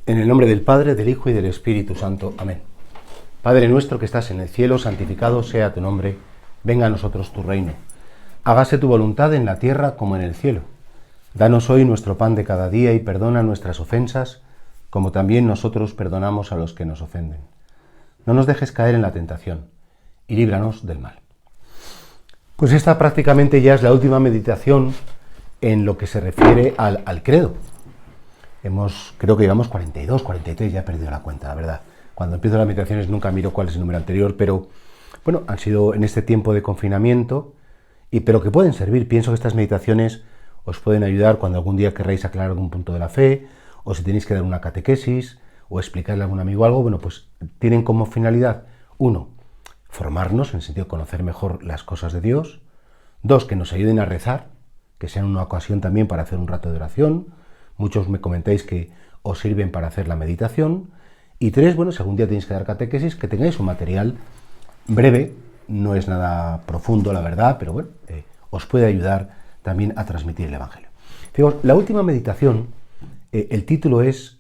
En el nombre del Padre, del Hijo y del Espíritu Santo. Amén. Padre nuestro que estás en el cielo, santificado sea tu nombre. Venga a nosotros tu reino. Hágase tu voluntad en la tierra como en el cielo. Danos hoy nuestro pan de cada día y perdona nuestras ofensas, como también nosotros perdonamos a los que nos ofenden. No nos dejes caer en la tentación y líbranos del mal. Pues esta prácticamente ya es la última meditación en lo que se refiere al credo. Creo que llevamos 42, 43, ya he perdido la cuenta, la verdad. Cuando empiezo las meditaciones nunca miro cuál es el número anterior, pero bueno, han sido en este tiempo de confinamiento, pero que pueden servir. Pienso que estas meditaciones os pueden ayudar cuando algún día querréis aclarar algún punto de la fe, o si tenéis que dar una catequesis, o explicarle a algún amigo algo. Bueno, pues tienen como finalidad, 1, formarnos, en el sentido de conocer mejor las cosas de Dios. 2, que nos ayuden a rezar, que sean una ocasión también para hacer un rato de oración. Muchos me comentáis que os sirven para hacer la meditación. Y 3, bueno, si algún día tenéis que dar catequesis, que tengáis un material breve, no es nada profundo, la verdad, pero bueno, os puede ayudar también a transmitir el Evangelio. Fijaos, la última meditación, el título es,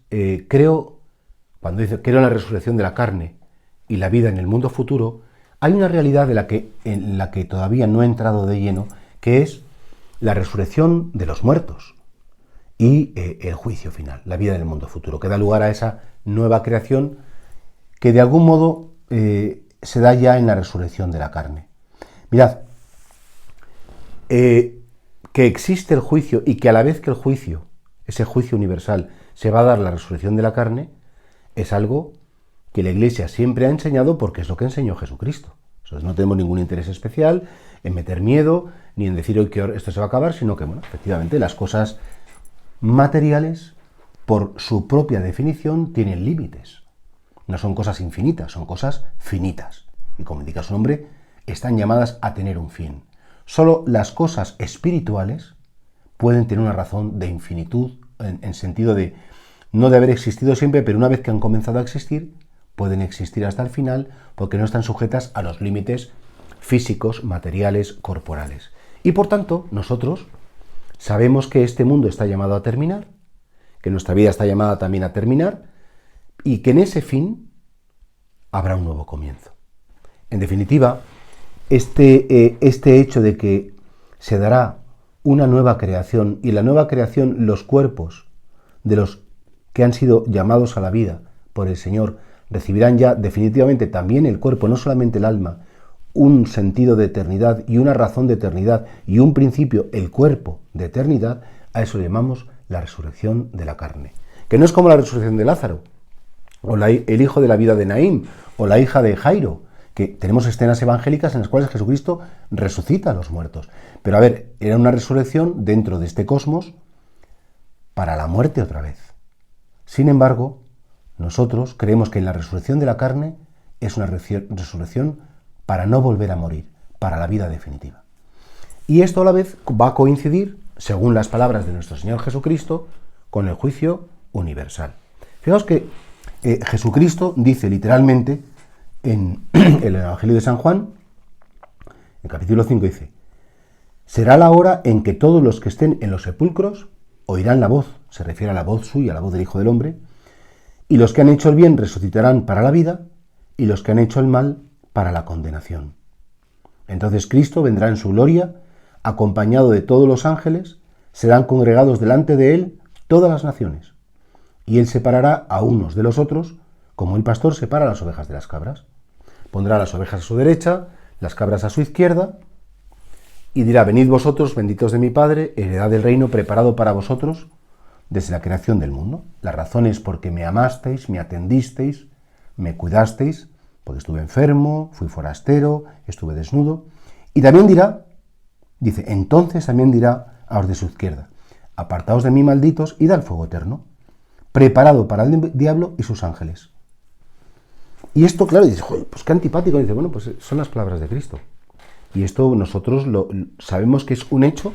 cuando dice, creo en la resurrección de la carne y la vida en el mundo futuro, hay una realidad en la que todavía no he entrado de lleno, que es la resurrección de los muertos y el juicio final, la vida en el mundo futuro, que da lugar a esa nueva creación que de algún modo se da ya en la resurrección de la carne. Mirad, que existe el juicio y que a la vez que el juicio, ese juicio universal, se va a dar la resurrección de la carne, es algo que la Iglesia siempre ha enseñado porque es lo que enseñó Jesucristo. Entonces no tenemos ningún interés especial en meter miedo, ni en decir hoy que esto se va a acabar, sino que, bueno, efectivamente las cosas materiales, por su propia definición, tienen límites. No son cosas infinitas, son cosas finitas. Y como indica su nombre, están llamadas a tener un fin. Solo las cosas espirituales pueden tener una razón de infinitud, en sentido de no de haber existido siempre, pero una vez que han comenzado a existir, pueden existir hasta el final, porque no están sujetas a los límites físicos, materiales, corporales. Y por tanto, nosotros sabemos que este mundo está llamado a terminar, que nuestra vida está llamada también a terminar, y que en ese fin habrá un nuevo comienzo. En definitiva, este hecho de que se dará una nueva creación, y la nueva creación, los cuerpos de los que han sido llamados a la vida por el Señor, recibirán ya definitivamente también el cuerpo, no solamente el alma, un sentido de eternidad y una razón de eternidad y un principio, el cuerpo de eternidad. A eso le llamamos la resurrección de la carne. Que no es como la resurrección de Lázaro, o el hijo de la vida de Naín, o la hija de Jairo, que tenemos escenas evangélicas en las cuales Jesucristo resucita a los muertos. Pero a ver, era una resurrección dentro de este cosmos para la muerte otra vez. Sin embargo, nosotros creemos que en la resurrección de la carne es una resurrección para no volver a morir, para la vida definitiva. Y esto a la vez va a coincidir, según las palabras de nuestro Señor Jesucristo, con el juicio universal. Fijaos que Jesucristo dice literalmente en el Evangelio de San Juan, en capítulo 5 dice: será la hora en que todos los que estén en los sepulcros oirán la voz, se refiere a la voz suya, a la voz del Hijo del Hombre, y los que han hecho el bien resucitarán para la vida, y los que han hecho el mal para la condenación. Entonces Cristo vendrá en su gloria, acompañado de todos los ángeles, serán congregados delante de él todas las naciones, y él separará a unos de los otros, como el pastor separa las ovejas de las cabras. Pondrá las ovejas a su derecha, las cabras a su izquierda, y dirá: venid vosotros, benditos de mi Padre, heredad del reino preparado para vosotros desde la creación del mundo. La razón es porque me amasteis, me atendisteis, me cuidasteis, porque estuve enfermo, fui forastero, estuve desnudo. Y también entonces también dirá a los de su izquierda: apartaos de mí, malditos, id al fuego eterno, preparado para el diablo y sus ángeles. Y esto, claro, dices, pues qué antipático. Y dice, bueno, pues son las palabras de Cristo. Y esto nosotros sabemos que es un hecho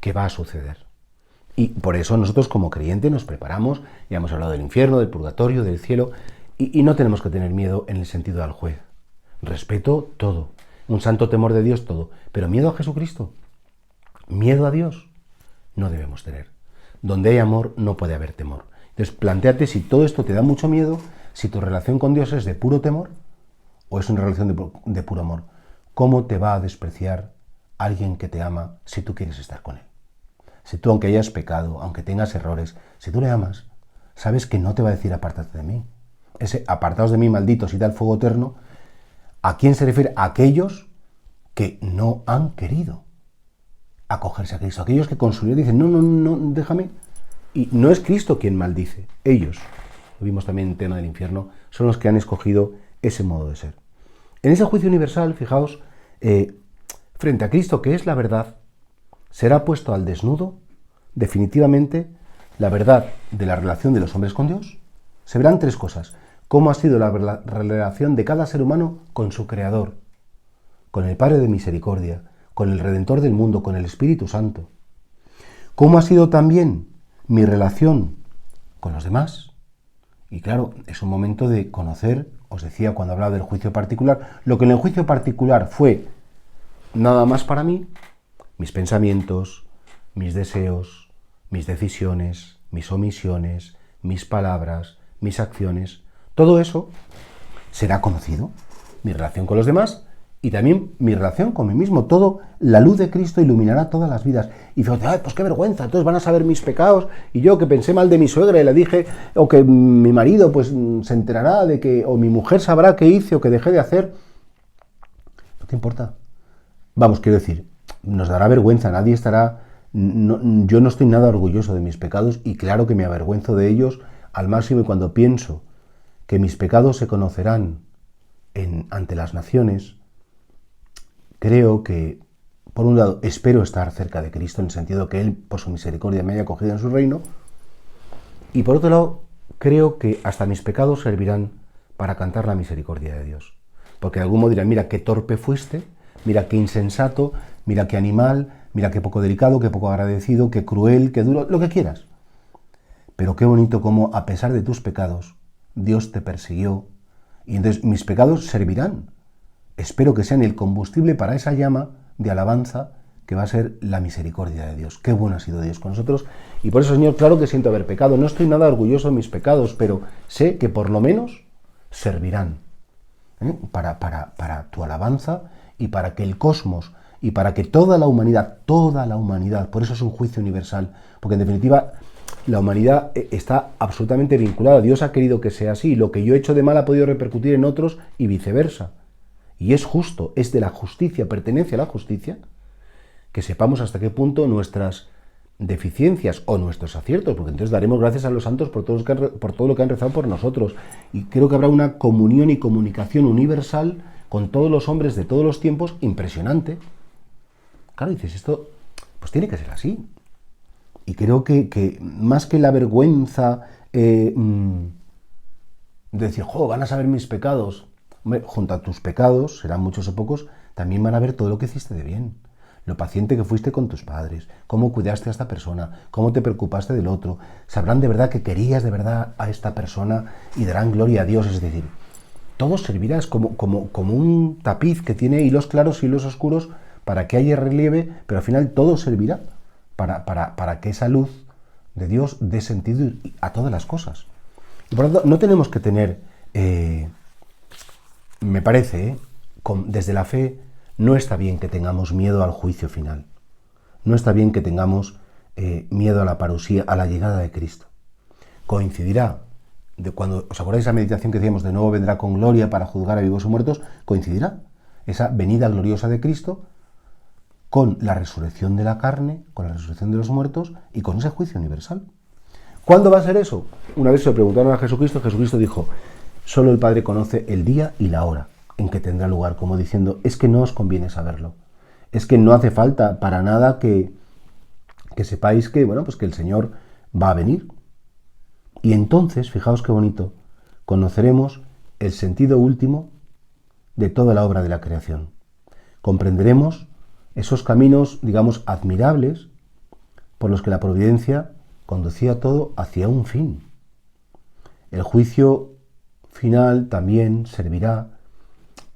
que va a suceder. Y por eso nosotros como creyentes nos preparamos, ya hemos hablado del infierno, del purgatorio, del cielo, y no tenemos que tener miedo en el sentido al juez. Respeto todo, un santo temor de Dios todo, pero miedo a Jesucristo, miedo a Dios, no debemos tener. Donde hay amor no puede haber temor. Entonces, plantéate si todo esto te da mucho miedo, si tu relación con Dios es de puro temor o es una relación de puro amor. ¿Cómo te va a despreciar alguien que te ama si tú quieres estar con él? Si tú, aunque hayas pecado, aunque tengas errores, si tú le amas, sabes que no te va a decir apártate de mí. Ese apartaos de mí, malditos, y da el fuego eterno. ¿A quién se refiere? A aquellos que no han querido acogerse a Cristo. Aquellos que con su vida dicen, no, déjame. Y no es Cristo quien maldice. Ellos, lo vimos también en tema del infierno, son los que han escogido ese modo de ser. En ese juicio universal, fijaos, frente a Cristo, que es la verdad, será puesto al desnudo, definitivamente, la verdad de la relación de los hombres con Dios. Se verán tres cosas. Cómo ha sido la relación de cada ser humano con su Creador, con el Padre de misericordia, con el Redentor del mundo, con el Espíritu Santo. Cómo ha sido también mi relación con los demás. Y claro, es un momento de conocer, os decía cuando hablaba del juicio particular, lo que en el juicio particular fue nada más para mí, mis pensamientos, mis deseos, mis decisiones, mis omisiones, mis palabras, mis acciones, todo eso será conocido. Mi relación con los demás y también mi relación con mí mismo. Todo, la luz de Cristo iluminará todas las vidas. Y fíjate, ay, pues qué vergüenza, entonces van a saber mis pecados. Y yo que pensé mal de mi suegra y le dije, o que mi marido pues se enterará de que, o mi mujer sabrá qué hice o que dejé de hacer. No te importa. Vamos, quiero decir, nos dará vergüenza, nadie estará... yo no estoy nada orgulloso de mis pecados y claro que me avergüenzo de ellos al máximo, y cuando pienso que mis pecados se conocerán ante las naciones, creo que, por un lado, espero estar cerca de Cristo, en el sentido que Él, por su misericordia, me haya acogido en su reino, y por otro lado, creo que hasta mis pecados servirán para cantar la misericordia de Dios. Porque de algún modo dirán, mira qué torpe fuiste, mira qué insensato, mira qué animal, mira qué poco delicado, qué poco agradecido, qué cruel, qué duro, lo que quieras. Pero qué bonito cómo, a pesar de tus pecados, Dios te persiguió, y entonces mis pecados servirán. Espero que sean el combustible para esa llama de alabanza que va a ser la misericordia de Dios. Qué bueno ha sido Dios con nosotros. Y por eso, Señor, claro que siento haber pecado. No estoy nada orgulloso de mis pecados, pero sé que por lo menos servirán para tu alabanza y para que el cosmos y para que toda la humanidad, por eso es un juicio universal, porque en definitiva la humanidad está absolutamente vinculada. Dios ha querido que sea así. Lo que yo he hecho de mal ha podido repercutir en otros y viceversa. Y es justo, es de la justicia, pertenece a la justicia, que sepamos hasta qué punto nuestras deficiencias o nuestros aciertos, porque entonces daremos gracias a los santos por todo lo que han rezado por nosotros. Y creo que habrá una comunión y comunicación universal con todos los hombres de todos los tiempos impresionante. Claro, dices, esto pues tiene que ser así. Y creo que más que la vergüenza de decir, van a saber mis pecados, hombre, junto a tus pecados, serán muchos o pocos, también van a ver todo lo que hiciste de bien. Lo paciente que fuiste con tus padres, cómo cuidaste a esta persona, cómo te preocupaste del otro. Sabrán de verdad que querías de verdad a esta persona y darán gloria a Dios. Es decir, todo servirá, es como un tapiz que tiene hilos claros y hilos oscuros para que haya relieve, pero al final todo servirá para que esa luz de Dios dé sentido a todas las cosas. Y por lo tanto, no tenemos que tener, me parece, desde la fe, no está bien que tengamos miedo al juicio final. No está bien que tengamos miedo a la parusía, a la llegada de Cristo. Coincidirá, cuando os acordáis de esa meditación que decíamos, de nuevo vendrá con gloria para juzgar a vivos y muertos, coincidirá esa venida gloriosa de Cristo con la resurrección de la carne, con la resurrección de los muertos y con ese juicio universal. ¿Cuándo va a ser eso? Una vez se lo preguntaron a Jesucristo, Jesucristo dijo, solo el Padre conoce el día y la hora en que tendrá lugar, como diciendo, es que no os conviene saberlo. Es que no hace falta para nada que sepáis que, pues que el Señor va a venir. Y entonces, fijaos qué bonito, conoceremos el sentido último de toda la obra de la creación. Comprenderemos esos caminos, digamos, admirables por los que la providencia conducía todo hacia un fin. El juicio final también servirá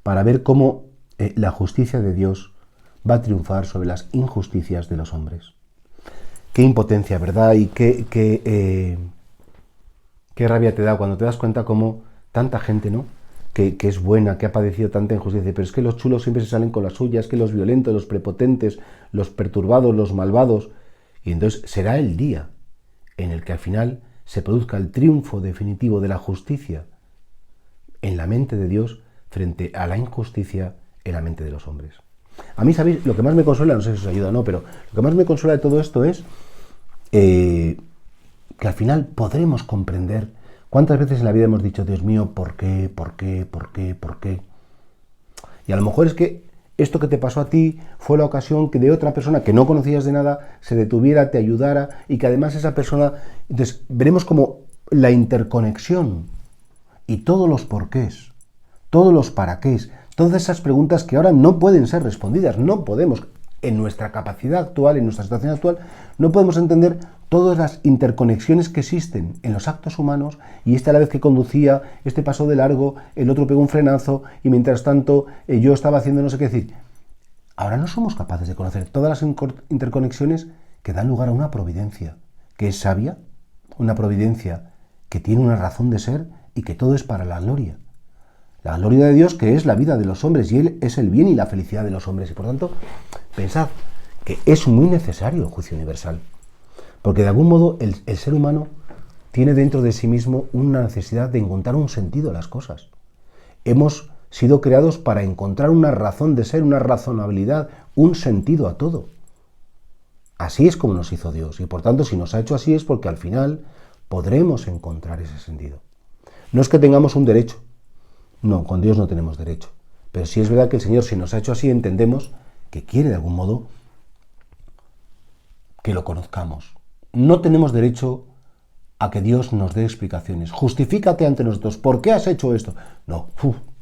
para ver cómo la justicia de Dios va a triunfar sobre las injusticias de los hombres. Qué impotencia, ¿verdad? Y qué Qué rabia te da cuando te das cuenta como tanta gente, ¿no? Que es buena, que ha padecido tanta injusticia, pero es que los chulos siempre se salen con la suya, es que los violentos, los prepotentes, los perturbados, los malvados. Y entonces será el día en el que al final se produzca el triunfo definitivo de la justicia en la mente de Dios frente a la injusticia en la mente de los hombres. A mí, ¿sabéis? Lo que más me consuela, no sé si os ayuda o no, pero lo que más me consuela de todo esto es que al final podremos comprender cuántas veces en la vida hemos dicho, Dios mío, ¿por qué? ¿Por qué? ¿Por qué? ¿Por qué? Y a lo mejor es que esto que te pasó a ti fue la ocasión que de otra persona que no conocías de nada se detuviera, te ayudara y que además esa persona... Entonces veremos como la interconexión y todos los porqués, todos los paraqués, todas esas preguntas que ahora no pueden ser respondidas, no podemos, en nuestra capacidad actual, en nuestra situación actual, no podemos entender todas las interconexiones que existen en los actos humanos y a la vez que conducía, este pasó de largo, el otro pegó un frenazo y mientras tanto yo estaba haciendo no sé qué decir. Ahora no somos capaces de conocer todas las interconexiones que dan lugar a una providencia, que es sabia, una providencia que tiene una razón de ser y que todo es para la gloria. La gloria de Dios, que es la vida de los hombres, y Él es el bien y la felicidad de los hombres. Y por tanto, pensad que es muy necesario el juicio universal. Porque de algún modo el ser humano tiene dentro de sí mismo una necesidad de encontrar un sentido a las cosas. Hemos sido creados para encontrar una razón de ser, una razonabilidad, un sentido a todo. Así es como nos hizo Dios. Y por tanto, si nos ha hecho así es porque al final podremos encontrar ese sentido. No es que tengamos un derecho. No, con Dios no tenemos derecho. Pero sí es verdad que el Señor, si nos ha hecho así, entendemos que quiere de algún modo que lo conozcamos. No tenemos derecho a que Dios nos dé explicaciones. Justifícate ante nosotros. ¿Por qué has hecho esto? No,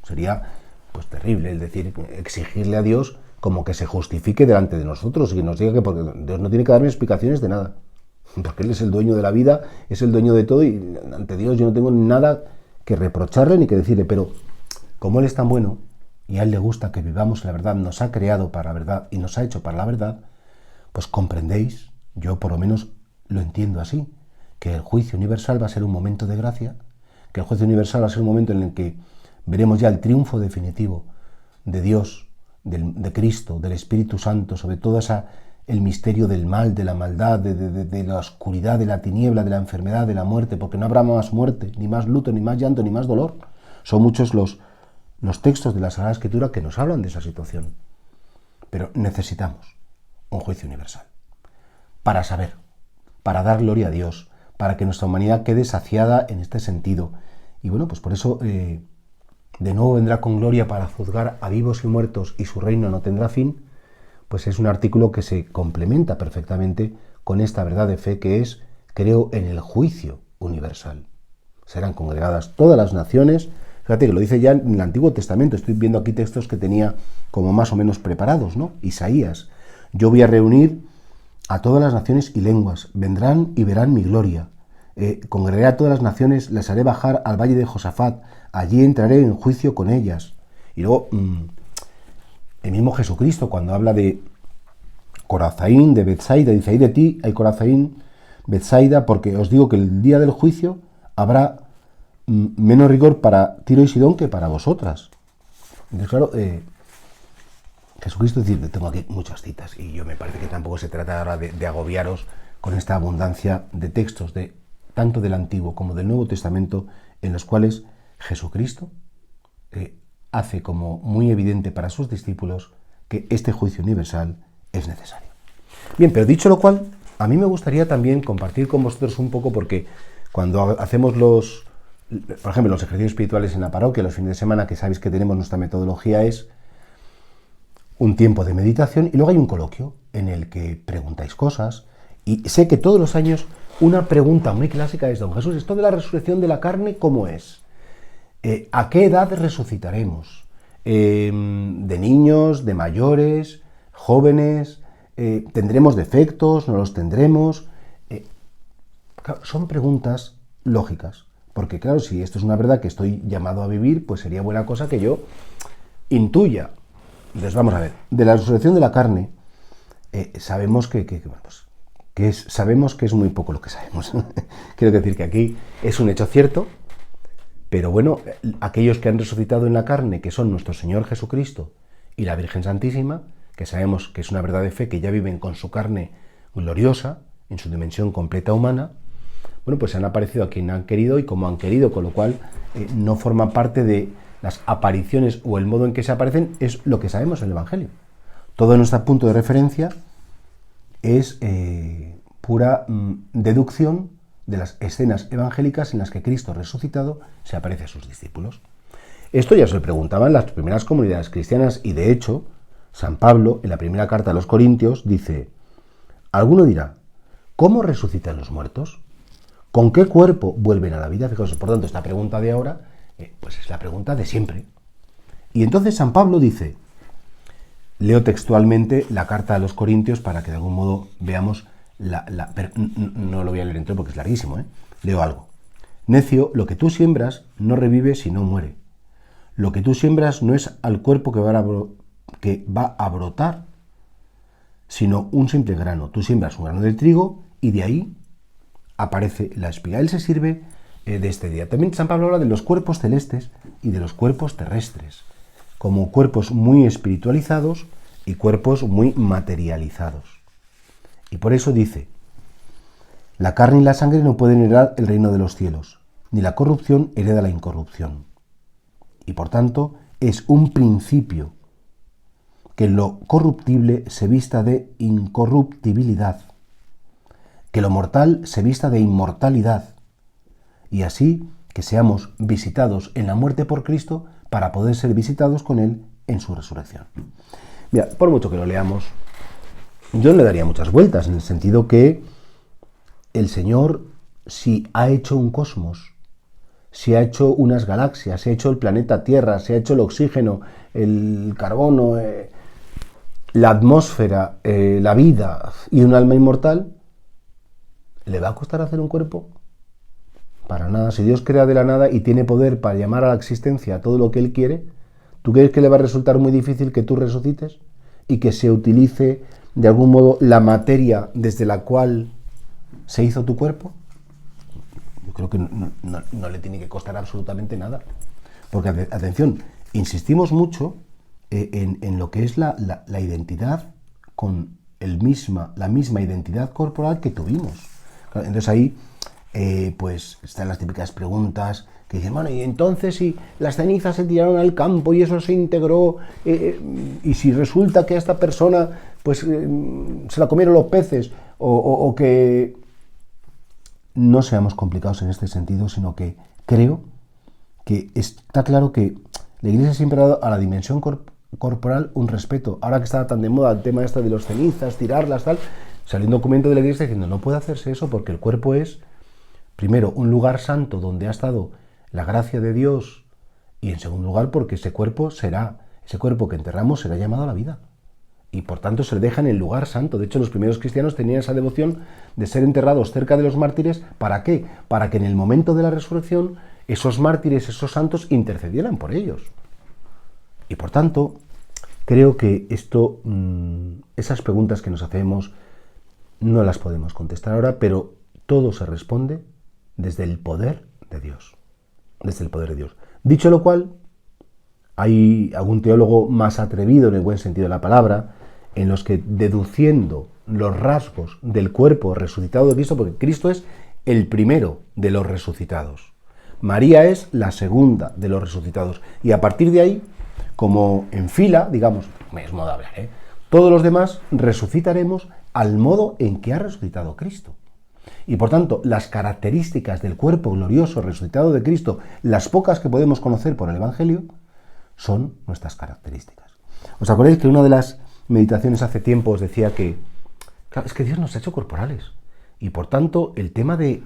sería pues terrible, es decir, exigirle a Dios como que se justifique delante de nosotros y que nos diga que porque Dios no tiene que darme explicaciones de nada. Porque Él es el dueño de la vida, es el dueño de todo y ante Dios yo no tengo nada que reprocharle ni que decirle, pero como Él es tan bueno y a Él le gusta que vivamos la verdad, nos ha creado para la verdad y nos ha hecho para la verdad, pues comprendéis, yo por lo menos lo entiendo así, que el juicio universal va a ser un momento de gracia, que el juicio universal va a ser un momento en el que veremos ya el triunfo definitivo de Dios, de Cristo, del Espíritu Santo, sobre todo el misterio del mal, de la maldad, de la oscuridad, de la tiniebla, de la enfermedad, de la muerte, porque no habrá más muerte, ni más luto, ni más llanto, ni más dolor. Son muchos los textos de la Sagrada Escritura que nos hablan de esa situación. Pero necesitamos un juicio universal para saber, para dar gloria a Dios, para que nuestra humanidad quede saciada en este sentido. Y bueno, pues por eso de nuevo vendrá con gloria para juzgar a vivos y muertos y su reino no tendrá fin, pues es un artículo que se complementa perfectamente con esta verdad de fe que es, creo en el juicio universal. Serán congregadas todas las naciones. Fíjate que lo dice ya en el Antiguo Testamento. Estoy viendo aquí textos que tenía como más o menos preparados, ¿no? Isaías. Yo voy a reunir a todas las naciones y lenguas. Vendrán y verán mi gloria. Congregaré a todas las naciones, las haré bajar al valle de Josafat. Allí entraré en juicio con ellas. Y luego, el mismo Jesucristo, cuando habla de Corazaín, de Betsaida, dice, ahí de ti hay Corazaín, Betsaida, porque os digo que el día del juicio habrá menos rigor para Tiro y Sidón que para vosotras. Entonces, claro, Jesucristo dice, tengo aquí muchas citas y yo me parece que tampoco se trata ahora de agobiaros con esta abundancia de textos, tanto del Antiguo como del Nuevo Testamento, en los cuales Jesucristo hace como muy evidente para sus discípulos que este juicio universal es necesario. Bien, pero dicho lo cual, a mí me gustaría también compartir con vosotros un poco, porque cuando hacemos por ejemplo, los ejercicios espirituales en la parroquia, los fines de semana, que sabéis que tenemos nuestra metodología, es un tiempo de meditación y luego hay un coloquio en el que preguntáis cosas. Y sé que todos los años una pregunta muy clásica es, don Jesús, ¿esto de la resurrección de la carne cómo es? ¿A qué edad resucitaremos? ¿De niños, de mayores, jóvenes? ¿Tendremos defectos? ¿No los tendremos? Son preguntas lógicas, porque claro, si esto es una verdad que estoy llamado a vivir, pues sería buena cosa que yo intuya. Entonces vamos a ver, de la resurrección de la carne, sabemos que bueno, pues, sabemos que es muy poco lo que sabemos. Quiero decir que aquí es un hecho cierto, pero bueno, aquellos que han resucitado en la carne, que son nuestro Señor Jesucristo y la Virgen Santísima, que sabemos que es una verdad de fe, que ya viven con su carne gloriosa, en su dimensión completa humana, bueno, pues han aparecido a quien han querido y como han querido, con lo cual no forma parte de las apariciones o el modo en que se aparecen, es lo que sabemos en el Evangelio. Todo nuestro punto de referencia es pura deducción de las escenas evangélicas en las que Cristo resucitado se aparece a sus discípulos. Esto ya se lo preguntaban las primeras comunidades cristianas y de hecho San Pablo en la primera carta a los Corintios dice: alguno dirá, ¿cómo resucitan los muertos? ¿Con qué cuerpo vuelven a la vida? Fijaos, por tanto, esta pregunta de ahora pues es la pregunta de siempre. Y entonces San Pablo dice, leo textualmente la carta a los Corintios para que de algún modo veamos pero no lo voy a leer entero porque es larguísimo, Leo algo. Necio, lo que tú siembras no revive si no muere. Lo que tú siembras no es al cuerpo que va a brotar, sino un simple grano. Tú siembras un grano de trigo y de ahí aparece la espiga. Él se sirve de este día. También San Pablo habla de los cuerpos celestes y de los cuerpos terrestres, como cuerpos muy espiritualizados y cuerpos muy materializados. Y por eso dice, la carne y la sangre no pueden heredar el reino de los cielos, ni la corrupción hereda la incorrupción. Y por tanto es un principio que lo corruptible se vista de incorruptibilidad, que lo mortal se vista de inmortalidad, y así que seamos visitados en la muerte por Cristo para poder ser visitados con Él en su resurrección. Mira, por mucho que lo leamos, yo le daría muchas vueltas, en el sentido que el Señor, si ha hecho un cosmos, si ha hecho unas galaxias, si ha hecho el planeta Tierra, si ha hecho el oxígeno, el carbono, la atmósfera, la vida y un alma inmortal, ¿le va a costar hacer un cuerpo? Para nada. Si Dios crea de la nada y tiene poder para llamar a la existencia todo lo que Él quiere, ¿tú crees que le va a resultar muy difícil que tú resucites y que se utilice de algún modo la materia desde la cual se hizo tu cuerpo? Yo creo que no le tiene que costar absolutamente nada. Porque, atención, insistimos mucho en lo que es la identidad con la misma identidad corporal que tuvimos. Entonces ahí pues están las típicas preguntas que dicen, bueno, y entonces si las cenizas se tiraron al campo y eso se integró, y si resulta que a esta persona pues se la comieron los peces, o que no seamos complicados en este sentido, sino que creo que está claro que la Iglesia siempre ha dado a la dimensión corporal un respeto. Ahora que está tan de moda el tema de los cenizas, tirarlas, tal, salió un documento de la Iglesia diciendo no puede hacerse eso porque el cuerpo es, primero, un lugar santo donde ha estado la gracia de Dios, y en segundo lugar porque ese cuerpo que enterramos será llamado a la vida. Y por tanto se le deja en el lugar santo. De hecho, los primeros cristianos tenían esa devoción de ser enterrados cerca de los mártires. ¿Para qué? Para que en el momento de la resurrección esos mártires, esos santos, intercedieran por ellos. Y por tanto, creo que esas preguntas que nos hacemos no las podemos contestar ahora, pero todo se responde desde el poder de Dios. Desde el poder de Dios. Dicho lo cual, hay algún teólogo más atrevido en el buen sentido de la palabra, en los que, deduciendo los rasgos del cuerpo resucitado de Cristo, porque Cristo es el primero de los resucitados, María es la segunda de los resucitados, y a partir de ahí, como en fila, digamos, es modo de hablar, todos los demás resucitaremos al modo en que ha resucitado Cristo. Y por tanto, las características del cuerpo glorioso resucitado de Cristo, las pocas que podemos conocer por el Evangelio, son nuestras características. ¿Os acordáis que una de las meditaciones hace tiempo os decía que, claro, es que Dios nos ha hecho corporales? Y por tanto, el tema de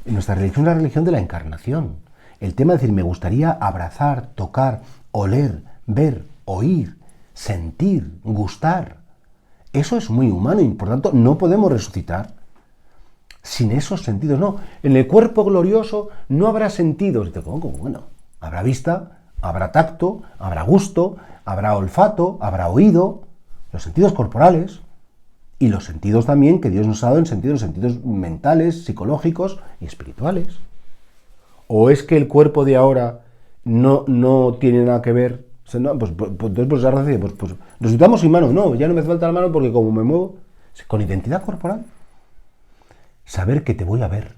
nuestra religión es la religión de la encarnación. El tema de decir, me gustaría abrazar, tocar, oler, ver, oír, sentir, gustar. Eso es muy humano y por tanto no podemos resucitar sin esos sentidos. No, en el cuerpo glorioso no habrá sentidos. Bueno, habrá vista, habrá tacto, habrá gusto, habrá olfato, habrá oído, los sentidos corporales. Y los sentidos también que Dios nos ha dado en sentidos mentales, psicológicos y espirituales. ¿O es que el cuerpo de ahora no tiene nada que ver? O sea, no, entonces, esa razón, pues resultamos sin mano. No, ya no me hace falta la mano porque como me muevo, con identidad corporal. Saber que te voy a ver,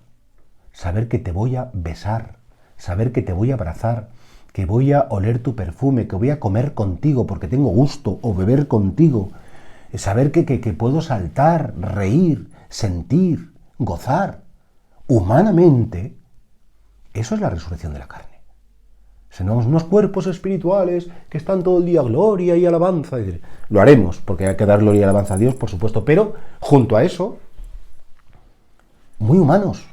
saber que te voy a besar, saber que te voy a abrazar, que voy a oler tu perfume, que voy a comer contigo porque tengo gusto, o beber contigo, saber que puedo saltar, reír, sentir, gozar, humanamente, eso es la resurrección de la carne. Somos unos cuerpos espirituales que están todo el día gloria y alabanza. Lo haremos, porque hay que dar gloria y alabanza a Dios, por supuesto, pero junto a eso, muy humanos,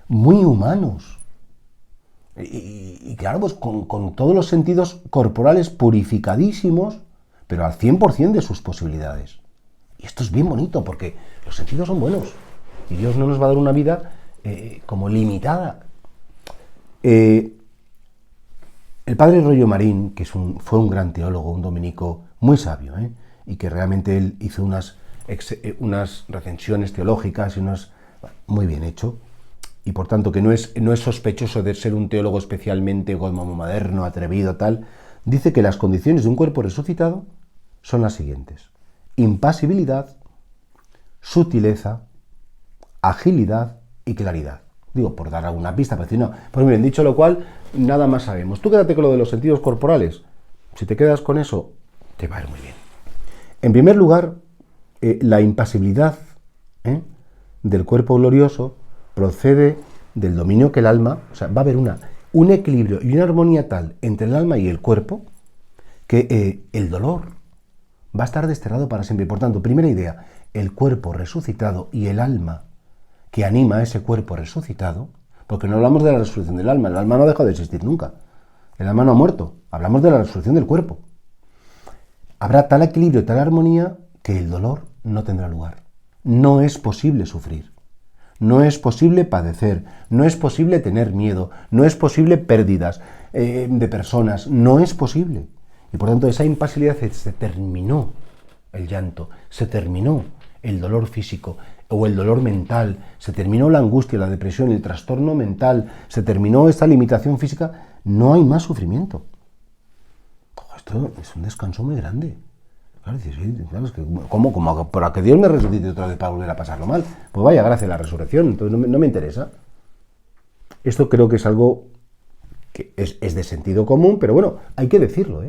muy humanos. Y claro, pues con todos los sentidos corporales purificadísimos, pero al 100% de sus posibilidades. Y esto es bien bonito, porque los sentidos son buenos. Y Dios no nos va a dar una vida como limitada. El padre Rollo Marín, que fue un gran teólogo, un dominico muy sabio, y que realmente él hizo unas recensiones teológicas y muy bien hecho, y por tanto que no es sospechoso de ser un teólogo especialmente como moderno, atrevido, tal, dice que las condiciones de un cuerpo resucitado son las siguientes: impasibilidad, sutileza, agilidad y claridad. Digo, por dar alguna pista, pero decir, no, pues bien, dicho lo cual, nada más sabemos. Tú quédate con lo de los sentidos corporales. Si te quedas con eso, te va a ir muy bien. En primer lugar, la impasibilidad del cuerpo glorioso procede del dominio que el alma, o sea, va a haber un equilibrio y una armonía tal entre el alma y el cuerpo que el dolor va a estar desterrado para siempre. Por tanto, primera idea, el cuerpo resucitado y el alma que anima a ese cuerpo resucitado, porque no hablamos de la resurrección del alma, el alma no ha dejado de existir nunca, el alma no ha muerto, hablamos de la resurrección del cuerpo. Habrá tal equilibrio, tal armonía, que el dolor no tendrá lugar. No es posible sufrir, no es posible padecer, no es posible tener miedo, no es posible pérdidas de personas, no es posible. Y por tanto esa impasibilidad se terminó el llanto, se terminó el dolor físico o el dolor mental, se terminó la angustia, la depresión, el trastorno mental, se terminó esta limitación física, no hay más sufrimiento. Esto es un descanso muy grande. Claro, es que, ¿cómo para que Dios me resucite otra vez para volver a pasarlo mal? Pues vaya gracia la resurrección, entonces no me interesa. Esto creo que es algo que es de sentido común, pero bueno, hay que decirlo,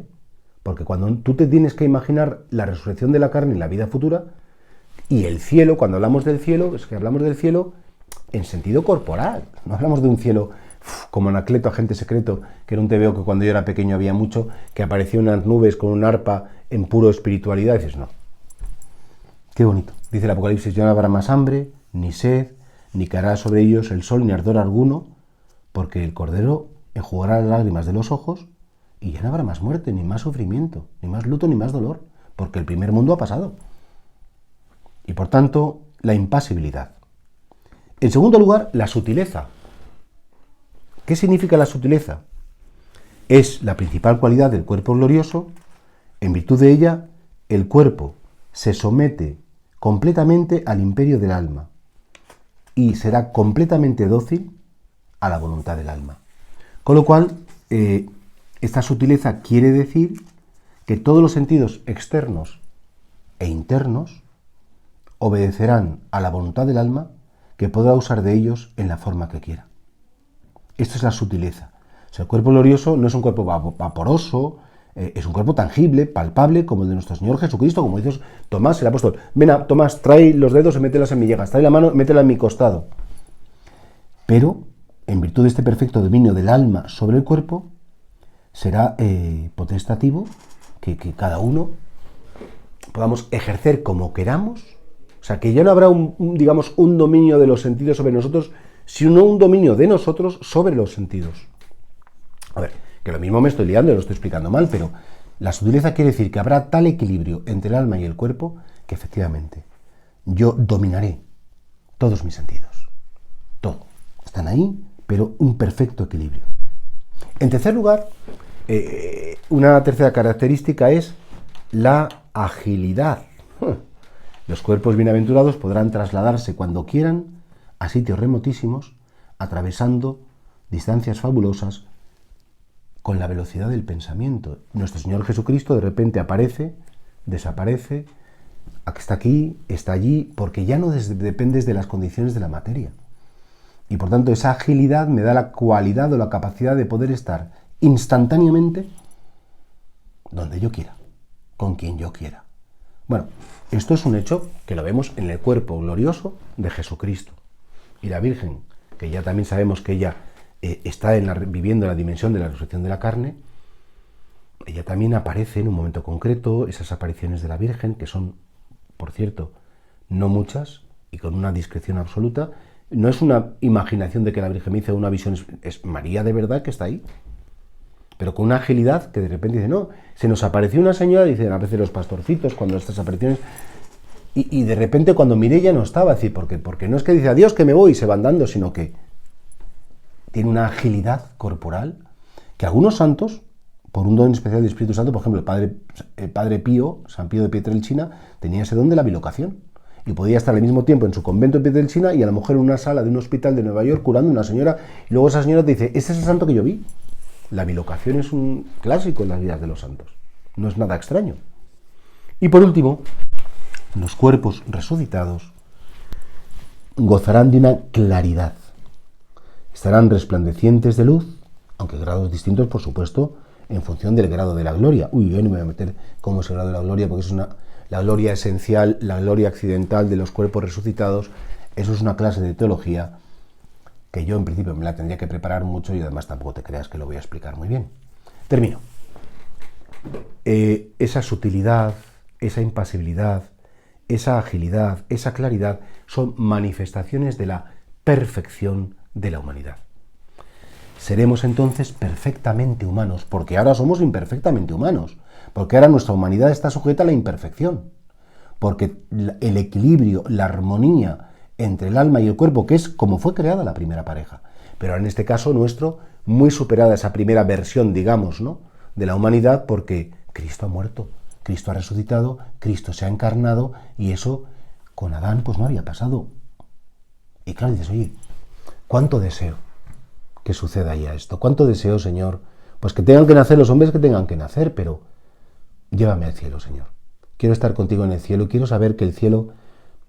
porque cuando tú te tienes que imaginar la resurrección de la carne en la vida futura y el cielo, cuando hablamos del cielo, es que hablamos del cielo en sentido corporal, no hablamos de un cielo como Anacleto, agente secreto, que era un TVO que cuando yo era pequeño había mucho, que aparecía unas nubes con un arpa en puro espiritualidad, y dices, no. Qué bonito. Dice el Apocalipsis, ya no habrá más hambre, ni sed, ni caerá sobre ellos el sol, ni ardor alguno, porque el Cordero enjugará las lágrimas de los ojos, y ya no habrá más muerte, ni más sufrimiento, ni más luto, ni más dolor, porque el primer mundo ha pasado. Y por tanto, la impasibilidad. En segundo lugar, la sutileza. ¿Qué significa la sutileza? Es la principal cualidad del cuerpo glorioso. En virtud de ella, el cuerpo se somete completamente al imperio del alma y será completamente dócil a la voluntad del alma. Con lo cual, esta sutileza quiere decir que todos los sentidos externos e internos obedecerán a la voluntad del alma, que podrá usar de ellos en la forma que quiera. Esto es la sutileza. O sea, el cuerpo glorioso no es un cuerpo vaporoso, es un cuerpo tangible, palpable, como el de nuestro Señor Jesucristo, como dice Tomás, el apóstol. Ven, Tomás, trae los dedos y mételas en mi llagas, trae la mano, métela en mi costado. Pero, en virtud de este perfecto dominio del alma sobre el cuerpo, será potestativo que cada uno podamos ejercer como queramos. O sea, que ya no habrá un dominio de los sentidos sobre nosotros, sino un dominio de nosotros sobre los sentidos. A ver, que lo mismo me estoy liando y lo estoy explicando mal, pero la sutileza quiere decir que habrá tal equilibrio entre el alma y el cuerpo que efectivamente yo dominaré todos mis sentidos. Todo. Están ahí, pero un perfecto equilibrio. En tercer lugar, una tercera característica es la agilidad. Los cuerpos bienaventurados podrán trasladarse cuando quieran a sitios remotísimos, atravesando distancias fabulosas con la velocidad del pensamiento. Nuestro Señor Jesucristo de repente aparece, desaparece, está aquí, está allí, porque ya no dependes de las condiciones de la materia. Y por tanto esa agilidad me da la cualidad o la capacidad de poder estar instantáneamente donde yo quiera, con quien yo quiera. Bueno, esto es un hecho que lo vemos en el cuerpo glorioso de Jesucristo. Y la Virgen, que ya también sabemos que ella está viviendo en la dimensión de la resurrección de la carne, ella también aparece en un momento concreto, esas apariciones de la Virgen, que son, por cierto, no muchas y con una discreción absoluta. No es una imaginación de que la Virgen me hizo una visión, es María de verdad que está ahí, pero con una agilidad que de repente dice, no, se nos apareció una señora, dicen a veces los pastorcitos, cuando estas apariciones, y de repente cuando miré ya no estaba, es decir, porque no es que dice adiós que me voy y se va andando, sino que tiene una agilidad corporal que algunos santos, por un don especial del Espíritu Santo, por ejemplo, el padre Pío, San Pío de Pietrelcina, tenía ese don de la bilocación. Y podía estar al mismo tiempo en su convento en Pietrelcina y a lo mejor en una sala de un hospital de Nueva York curando a una señora, y luego esa señora te dice, ese es el santo que yo vi. La bilocación es un clásico en las vidas de los santos. No es nada extraño. Y por último, los cuerpos resucitados gozarán de una claridad. Estarán resplandecientes de luz, aunque grados distintos, por supuesto, en función del grado de la gloria. Uy, yo no me voy a meter cómo es el grado de la gloria, porque es la gloria esencial, la gloria accidental de los cuerpos resucitados. Eso es una clase de teología que yo en principio me la tendría que preparar mucho y además tampoco te creas que lo voy a explicar muy bien. Termino. Esa sutilidad, esa impasibilidad, esa agilidad, esa claridad son manifestaciones de la perfección de la humanidad. Seremos entonces perfectamente humanos, porque ahora somos imperfectamente humanos, porque ahora nuestra humanidad está sujeta a la imperfección, porque el equilibrio, la armonía entre el alma y el cuerpo, que es como fue creada la primera pareja, pero en este caso nuestro, muy superada esa primera versión, digamos, ¿no?, de la humanidad, porque Cristo ha muerto, Cristo ha resucitado, Cristo se ha encarnado, y eso con Adán pues no había pasado. Y claro, dices, oye, ¿cuánto deseo que suceda ya esto? ¿Cuánto deseo, Señor? Pues que tengan que nacer los hombres que tengan que nacer, pero llévame al cielo, Señor. Quiero estar contigo en el cielo y quiero saber que el cielo...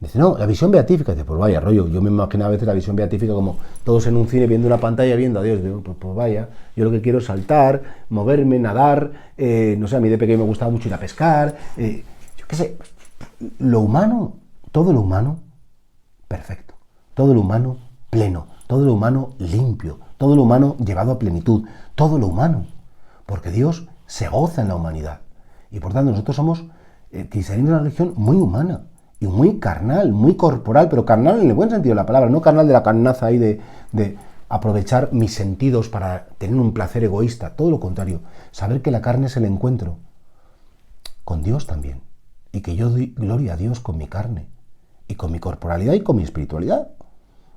Dice, no, la visión beatífica. Dice, pues vaya, rollo. Yo me imagino a veces la visión beatífica como todos en un cine viendo una pantalla, viendo a Dios. Digo, pues vaya, yo lo que quiero es saltar, moverme, nadar. No sé, a mí de pequeño me gustaba mucho ir a pescar. Yo qué sé, lo humano, todo lo humano, perfecto. Todo lo humano, pleno. Todo lo humano, limpio. Todo lo humano, llevado a plenitud. Todo lo humano. Porque Dios se goza en la humanidad. Y por tanto nosotros somos cristianismo, una religión muy humana. Y muy carnal, muy corporal, pero carnal en el buen sentido de la palabra, no carnal de la carnaza ahí de aprovechar mis sentidos para tener un placer egoísta, todo lo contrario, saber que la carne es el encuentro con Dios también, y que yo doy gloria a Dios con mi carne, y con mi corporalidad y con mi espiritualidad,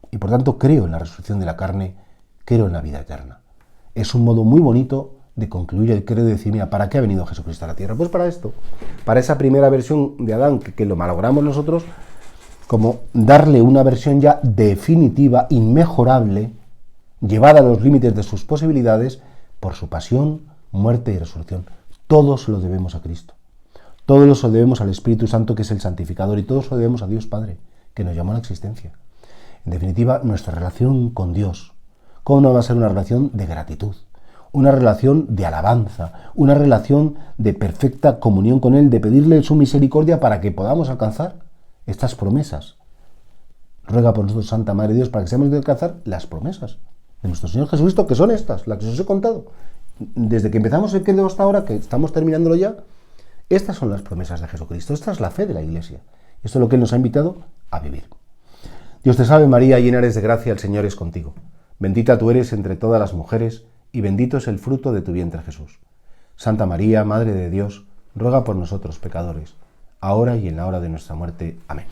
y por tanto creo en la resurrección de la carne, creo en la vida eterna. Es un modo muy bonito de concluir el credo y decir, mira, ¿para qué ha venido Jesucristo a la tierra? Pues para esto, para esa primera versión de Adán, que lo malogramos nosotros, como darle una versión ya definitiva, inmejorable, llevada a los límites de sus posibilidades, por su pasión, muerte y resurrección. Todos lo debemos a Cristo. Todos lo debemos al Espíritu Santo, que es el santificador, y todos lo debemos a Dios Padre, que nos llamó a la existencia. En definitiva, nuestra relación con Dios, ¿cómo no va a ser una relación de gratitud? Una relación de alabanza, una relación de perfecta comunión con Él, de pedirle su misericordia para que podamos alcanzar estas promesas. Ruega por nosotros, Santa Madre de Dios, para que seamos de alcanzar las promesas de nuestro Señor Jesucristo, que son estas, las que os he contado. Desde que empezamos el credo hasta ahora, que estamos terminándolo ya, estas son las promesas de Jesucristo, esta es la fe de la Iglesia. Esto es lo que Él nos ha invitado a vivir. Dios te salve María, llena eres de gracia, el Señor es contigo. Bendita tú eres entre todas las mujeres, y bendito es el fruto de tu vientre, Jesús. Santa María, Madre de Dios, ruega por nosotros pecadores, ahora y en la hora de nuestra muerte. Amén.